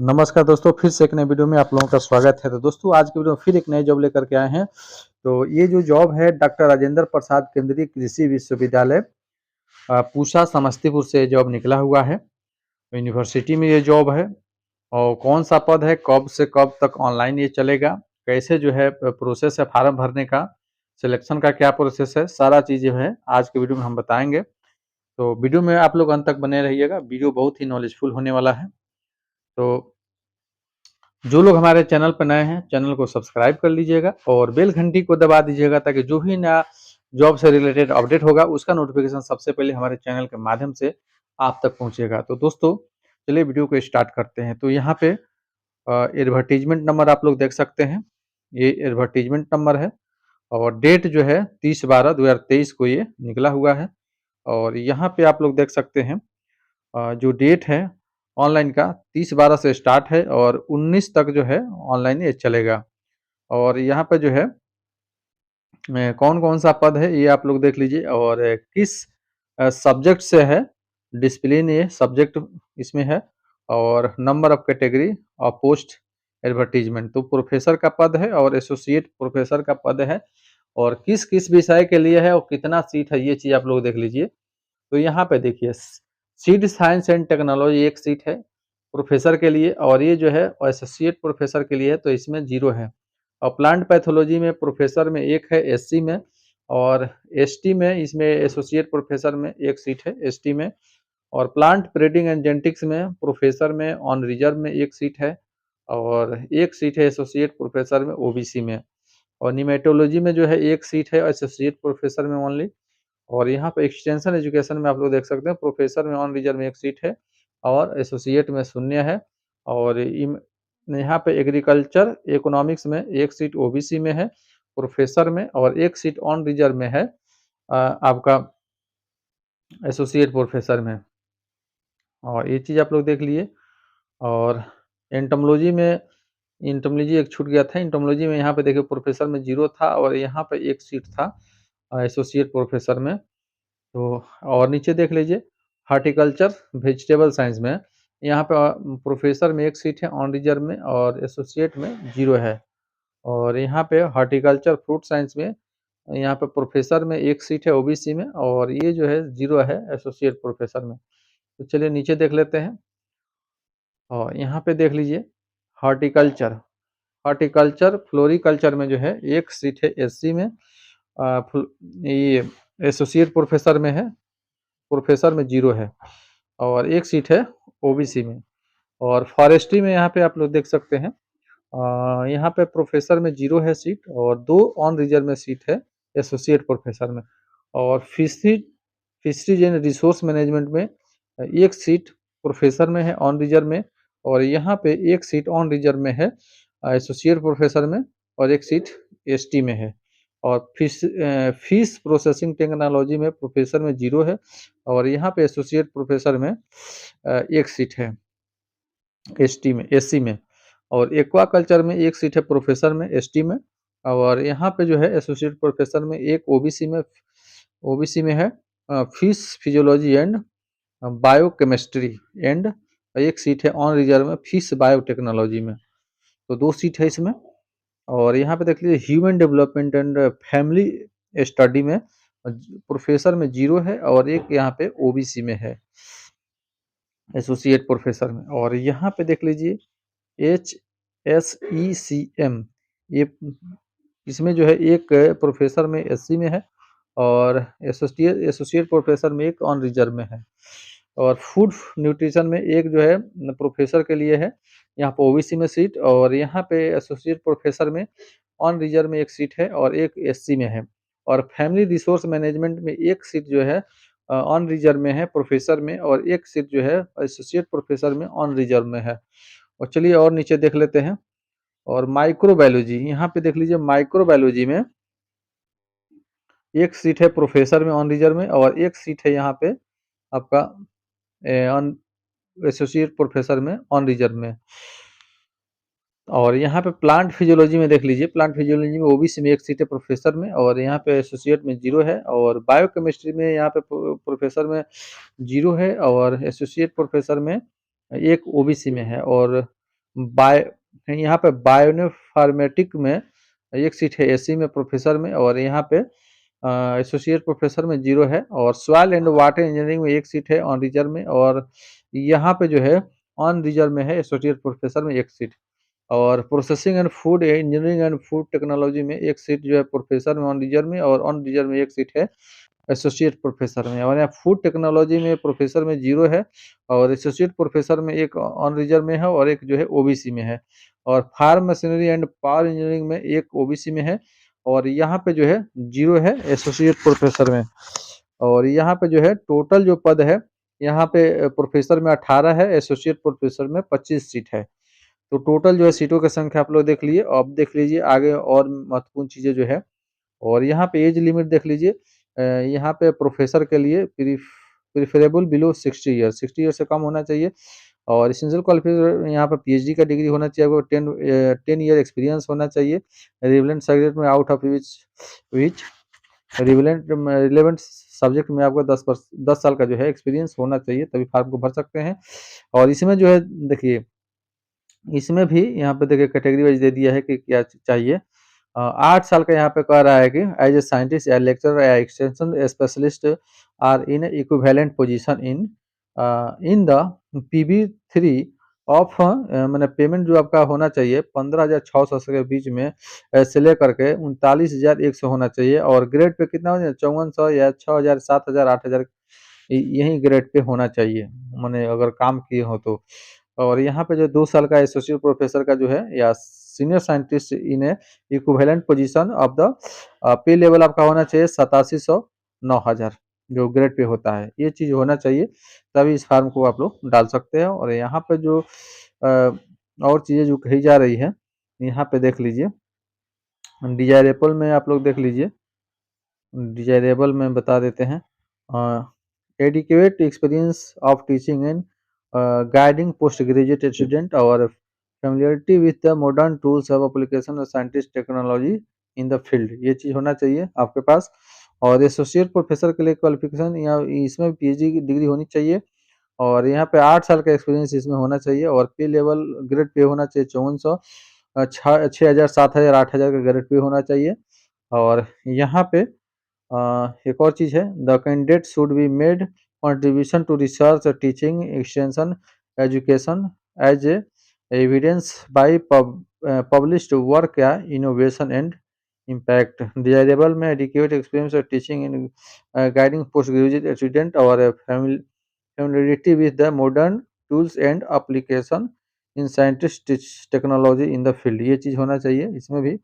नमस्कार दोस्तों, फिर से एक नए वीडियो में आप लोगों का स्वागत है। तो दोस्तों आज की वीडियो में फिर एक नई जॉब लेकर के आए हैं। तो ये जो जॉब है डॉक्टर राजेंद्र प्रसाद केंद्रीय कृषि विश्वविद्यालय पूसा समस्तीपुर से ये जॉब निकला हुआ है। यूनिवर्सिटी में ये जॉब है और कौन सा पद है, कब से कब तक ऑनलाइन ये चलेगा, कैसे जो है प्रोसेस है फार्म भरने का, सिलेक्शन का क्या प्रोसेस है, सारा चीज़ जो है आज के वीडियो में हम बताएंगे। तो वीडियो में आप लोग अंत तक बने रहिएगा, वीडियो बहुत ही नॉलेजफुल होने वाला है। तो जो लोग हमारे चैनल पर नए हैं, चैनल को सब्सक्राइब कर लीजिएगा और बेल घंटी को दबा दीजिएगा ताकि जो भी नया जॉब से रिलेटेड अपडेट होगा उसका नोटिफिकेशन सबसे पहले हमारे चैनल के माध्यम से आप तक पहुंचेगा। तो दोस्तों चलिए वीडियो को स्टार्ट करते हैं। तो यहाँ पे एडवर्टीजमेंट नंबर आप लोग देख सकते हैं, ये एडवर्टीजमेंट नंबर है और डेट जो है 30/12/2023 को ये निकला हुआ है। और यहाँ पे आप लोग देख सकते हैं जो डेट है ऑनलाइन का 30/12 से स्टार्ट है और 19 तक जो है ऑनलाइन ये चलेगा। और यहाँ पे जो है कौन-कौन सा पद है ये आप लोग देख लीजिए और किस सब्जेक्ट से है, डिसिप्लिन ये सब्जेक्ट इसमें है और नंबर ऑफ कैटेगरी और पोस्ट एडवर्टाइजमेंट। तो प्रोफेसर का पद है और एसोसिएट प्रोफेसर का पद है और किस-किस विषय के लिए है और कितना सीट है ये चीज़ आप लोग देख लीजिए। तो यहाँ पे देखिए सीड साइंस एंड टेक्नोलॉजी एक सीट है प्रोफेसर के लिए और ये जो है एसोसिएट प्रोफेसर के लिए है, तो इसमें 0 है। और प्लांट पैथोलॉजी में प्रोफेसर में 1 है एससी में और एसटी में इसमें एसोसिएट प्रोफेसर में 1 सीट है एसटी में। और प्लांट ब्रीडिंग एंड जेनेटिक्स में प्रोफेसर में ऑन रिजर्व में 1 सीट है और 1 सीट है एसोसिएट प्रोफेसर में ओबीसी में। और निमेटोलॉजी में जो है 1 सीट है एसोसिएट प्रोफेसर में ओनली। और यहाँ पे एक्सटेंशन एजुकेशन में आप लोग देख सकते हैं प्रोफेसर में ऑन रिजर्व में 1 सीट है और एसोसिएट में 0 है। और यहाँ पे एग्रीकल्चर इकोनॉमिक्स में 1 सीट ओबीसी में है प्रोफेसर में और 1 सीट ऑन रिजर्व में है आपका एसोसिएट प्रोफेसर में। और ये चीज़ आप लोग देख लिए। और एंटोमोलॉजी में एंटोमोलॉजी एक छूट गया था। एंटोमोलॉजी में यहाँ पे देखिए प्रोफेसर में 0 था और यहाँ पे 1 सीट था एसोसिएट प्रोफेसर में। तो और नीचे देख लीजिए हॉर्टिकल्चर वेजिटेबल साइंस में यहाँ पे प्रोफेसर में 1 सीट है ऑन रिजर्व में और एसोसिएट में 0 है। और यहाँ पे हॉर्टिकल्चर फ्रूट साइंस में यहाँ पे प्रोफेसर में 1 सीट है ओबीसी में और ये जो है 0 है एसोसिएट प्रोफेसर में। तो चलिए नीचे देख लेते हैं और यहाँ पे देख लीजिए हॉर्टिकल्चर हॉर्टिकल्चर फ्लोरिकल्चर में जो है 1 सीट है एससी में ये एसोसिएट प्रोफेसर में है, प्रोफेसर में 0 है और 1 सीट है ओबीसी में। और फॉरेस्ट्री में यहाँ पे आप लोग देख सकते हैं यहाँ पे प्रोफेसर में 0 है सीट और 2 ऑन रिजर्व में सीट है एसोसिएट प्रोफेसर में। और फिशरीज एंड रिसोर्स मैनेजमेंट में 1 सीट प्रोफेसर में है ऑन रिजर्व में और यहाँ पे 1 सीट ऑन रिजर्व में है एसोसिएट प्रोफेसर में और 1 सीट एसटी में है। और फिश प्रोसेसिंग टेक्नोलॉजी में प्रोफेसर में 0 है और यहाँ पे एसोसिएट प्रोफेसर में 1 सीट है एसटी में एससी में। और एक्वाकल्चर में 1 सीट है प्रोफेसर में एसटी में और यहाँ पे जो है एसोसिएट प्रोफेसर में 1 ओबीसी में है fish physiology and biochemistry and 1 seat है ऑन रिजर्व में फिश बायोटेक्नोलॉजी में। तो 2 सीट है इसमें। और यहाँ पे देख लीजिए human development and family study में प्रोफेसर में 0 है और 1 यहाँ पे ओबीसी में है एसोसिएट प्रोफेसर में। और यहाँ पे देख लीजिए HSECM ये इसमें जो है 1 प्रोफेसर में एससी में है और एसोसिएट प्रोफेसर में 1 ऑन रिजर्व में है। और फूड न्यूट्रिशन में 1 जो है प्रोफेसर के लिए है, यहाँ पे ओबीसी में सीट और यहाँ पे एसोसिएट प्रोफेसर में ऑन रिजर्व में 1 सीट है और 1 एससी में है। और फैमिली रिसोर्स मैनेजमेंट में 1 सीट जो है ऑन रिजर्व में है प्रोफेसर में और 1 सीट जो है एसोसिएट प्रोफेसर में ऑन रिजर्व में है। और चलिए और नीचे देख लेते हैं। और माइक्रोबायोलॉजी यहाँ पे देख लीजिए माइक्रोबायोलॉजी में 1 सीट है प्रोफेसर में ऑन रिजर्व में और 1 सीट है यहाँ पे आपका ऑन एसोसिएट प्रोफेसर में ऑन रिजर्व में। और यहाँ पे प्लांट फिजियोलॉजी में देख लीजिए प्लांट फिजियोलॉजी में ओबीसी में 1 सीट है प्रोफेसर में और यहाँ पे एसोसिएट में 0 है। और बायोकेमिस्ट्री में यहाँ पे प्रोफेसर में 0 है और एसोसिएट प्रोफेसर में 1 ओबीसी में है। और यहाँ पे बायोइन्फॉर्मेटिक में एक सीट है, एसी में प्रोफेसर में, और यहाँ पे एसोसिएट प्रोफेसर में 0 है, और सॉइल एंड वाटर इंजीनियरिंग में एक सीट है ऑन रिजर्व में, और यहाँ पे जो है ऑन रिजर्व में है एसोसिएट प्रोफेसर में एक सीट, और processing and food engineering and food technology में एक सीट जो है प्रोफेसर में ऑन रिजर्व में, और ऑन रिजर्व में एक सीट है एसोसिएट प्रोफेसर में, और यहाँ फूड टेक्नोलॉजी में प्रोफेसर में 0 है, और एसोसिएट प्रोफेसर में एक ऑन रिजर्व में है, और एक जो है ओबीसी में है, और farm machinery and power engineering में एक ओबीसी में है, और यहाँ पे जो है 0 है एसोसिएट प्रोफेसर में, और यहाँ पे जो है टोटल जो पद है, यहाँ पे प्रोफेसर में 18 है, एसोसिएट प्रोफेसर में 25 सीट है। तो टोटल जो है सीटों की संख्या आप लोग देख लिए। अब देख लीजिए आगे और महत्वपूर्ण चीज़ें जो है, और यहाँ पे एज लिमिट देख लीजिए। यहाँ पे प्रोफेसर के लिए प्रिफरेबल बिलो 60 ईयर, 60 ईयर से कम होना चाहिए, और एसेंशियल क्वालिफिकेशन यहाँ पे पीएचडी का डिग्री होना चाहिए, आपको 10 ईयर एक्सपीरियंस होना चाहिए रिलेवेंट सब्जेक्ट में, out of which relevant subject में आपको 10 साल का जो है एक्सपीरियंस होना चाहिए, तभी फॉर्म को भर सकते हैं। और इसमें जो है देखिए, इसमें भी यहाँ पे देखिए कैटेगरी वाइज दे दिया है कि क्या चाहिए। 8 साल का यहाँ पे कह रहा है कि एज ए साइंटिस्ट या लेक्चरर या extension specialist or in equivalent position in the PB 3 of मैंने पेमेंट जो आपका होना चाहिए 15,600 के बीच में से लेकर के 39,100 होना चाहिए, और ग्रेड पे कितना हो जाए 5400 या 6,000 7,000 8,000 यही ग्रेड पे होना चाहिए, मैंने अगर काम किए हो तो। और यहाँ पे जो 2 साल का एसोसिएट प्रोफेसर का जो है या senior scientist in A equivalent position of the pay level आपका होना चाहिए 8700 9,000 जो ग्रेड पे होता है, ये चीज़ होना चाहिए, तभी इस फार्म को आप लोग डाल सकते हैं। और यहाँ पे जो और चीज़ें जो कही जा रही है, यहाँ पे देख लीजिए, डिजायरेबल में आप लोग देख लीजिए, डिजायरेबल में बता देते हैं, adequate experience of teaching and guiding postgraduate student or familiarity with the modern tools of application of scientist technology in the field, ये चीज़ होना चाहिए आपके पास। और एसोसिएट प्रोफेसर के लिए क्वालिफिकेशन या इसमें पीएचडी की डिग्री होनी चाहिए, और यहाँ पे 8 साल का एक्सपीरियंस इसमें होना चाहिए, और पे लेवल ग्रेड पे होना चाहिए 5400 6,000 7,000 8,000 का ग्रेड पे होना चाहिए। और यहाँ पे एक और चीज़ है, the candidate should be made contribution to research teaching extension education as a evidence by published work या इनोवेशन एंड इम्पैक्ट। डिजायरेबल में adequate experience teaching in guiding post graduate student और familiarity with the modern tools and application in scientist technology in the field, ये चीज़ होना चाहिए इसमें भी।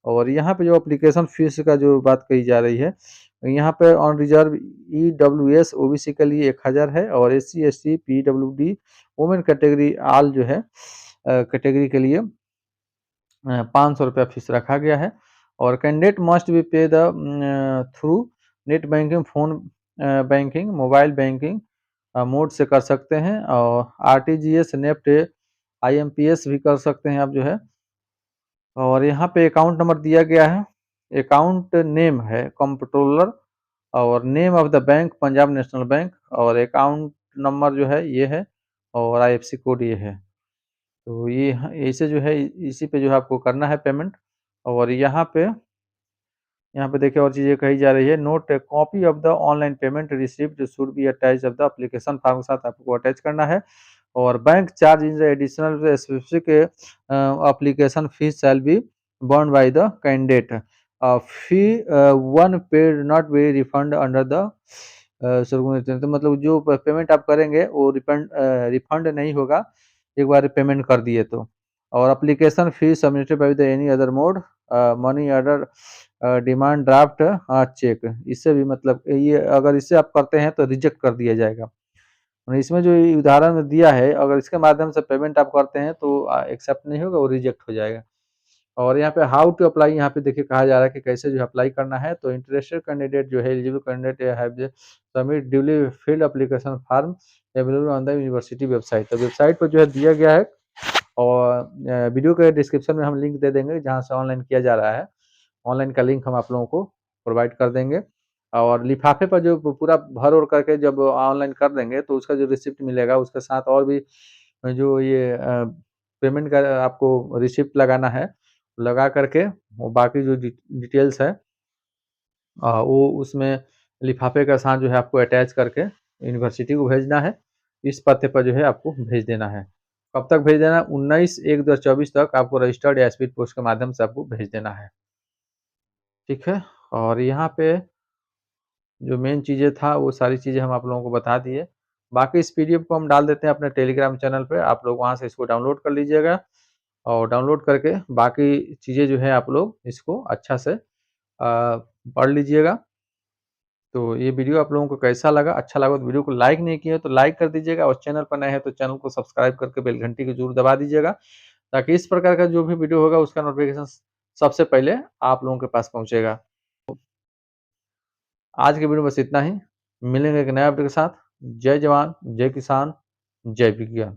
और यहाँ पे जो एप्लीकेशन फीस का जो बात कही जा रही है, यहाँ पे ऑन रिजर्व ईडब्ल्यूएस ओबीसी के लिए 1,000 है, और एससी एसटी पीडब्ल्यूडी वुमेन कैटेगरी आल जो है कैटेगरी के लिए 500 रुपया फीस रखा गया है। और कैंडिडेट मस्ट बी पे the through net banking, phone banking, mobile banking mode से कर सकते हैं, और आरटीजीएस नेफ्ट आईएमपीएस भी कर सकते हैं आप जो है। और यहाँ पे अकाउंट नंबर दिया गया है, अकाउंट नेम है कंप्ट्रोलर, और name of the bank Punjab national bank, और अकाउंट नंबर जो है ये है, और आईएफएससी कोड ये है। तो ये ऐसे जो है इसी पे जो है आपको करना है पेमेंट। और यहाँ पे देखिए और चीज़ें कही जा रही है, note copy of the online payment receipt should be attach of the application form के साथ आपको अटैच करना है। और bank charge in additional specific application fees shall be burn by the candidate, fee one paid not be refund under the तो मतलब जो payment आप करेंगे वो रिफंड नहीं होगा एक बार पेमेंट कर दिए तो। और application fee submitted by the any other mode, money order, demand draft, cheque, इससे भी मतलब ये अगर इससे आप करते हैं तो रिजेक्ट कर दिया जाएगा। और इसमें जो उदाहरण में दिया है, अगर इसके माध्यम से पेमेंट आप करते हैं तो एक्सेप्ट नहीं होगा, वो रिजेक्ट हो जाएगा। और यहाँ पे हाउ टू अप्लाई, यहाँ पे देखिए कहा जा रहा है कि कैसे जो है अप्लाई करना है। तो इंटरेस्टेड कैंडिडेट जो है eligible candidate have submit duly field application form available on the university website. तो वेबसाइट पर जो है दिया गया है, और वीडियो के डिस्क्रिप्शन में हम लिंक दे देंगे जहाँ से ऑनलाइन किया जा रहा है, ऑनलाइन का लिंक हम आप लोगों को प्रोवाइड कर देंगे। और लिफाफे पर जो पूरा भर ओर करके जब ऑनलाइन कर देंगे तो उसका जो रिसिप्ट मिलेगा उसके साथ और भी जो ये पेमेंट का आपको रिसिप्ट लगाना है, लगा करके वो बाकी जो डिटेल्स है वो उसमें लिफाफे का साथ जो है आपको अटैच करके यूनिवर्सिटी को भेजना है। इस पते पर जो है आपको भेज देना है। कब तक भेज देना है? 19/1/2024 तक आपको रजिस्टर्ड या स्पीड पोस्ट के माध्यम से आपको भेज देना है। ठीक है? और यहाँ पे जो मेन चीज़ें था वो सारी चीज़ें हम आप लोगों को बता दिए। बाकी इस पीडीएफ को हम डाल देते हैं अपने टेलीग्राम चैनल पे, आप लोग वहाँ से इसको डाउनलोड कर लीजिएगा और डाउनलोड करके बाकी चीज़ें जो है आप लोग इसको अच्छा से पढ़ लीजिएगा। तो ये वीडियो आप लोगों को कैसा लगा? अच्छा लगा तो वीडियो को लाइक नहीं किए तो लाइक कर दीजिएगा और चैनल पर नए हैं तो चैनल को सब्सक्राइब करके बेल घंटी को ज़रूर दबा दीजिएगा, ताकि इस प्रकार का जो भी वीडियो होगा उसका नोटिफ़िकेशन सबसे पहले आप लोगों के पास पहुँचेगा। आज के वीडियो में बस इतना ही। मिलेंगे एक नए अपडेट के साथ। जय जवान, जय किसान, जय विज्ञान।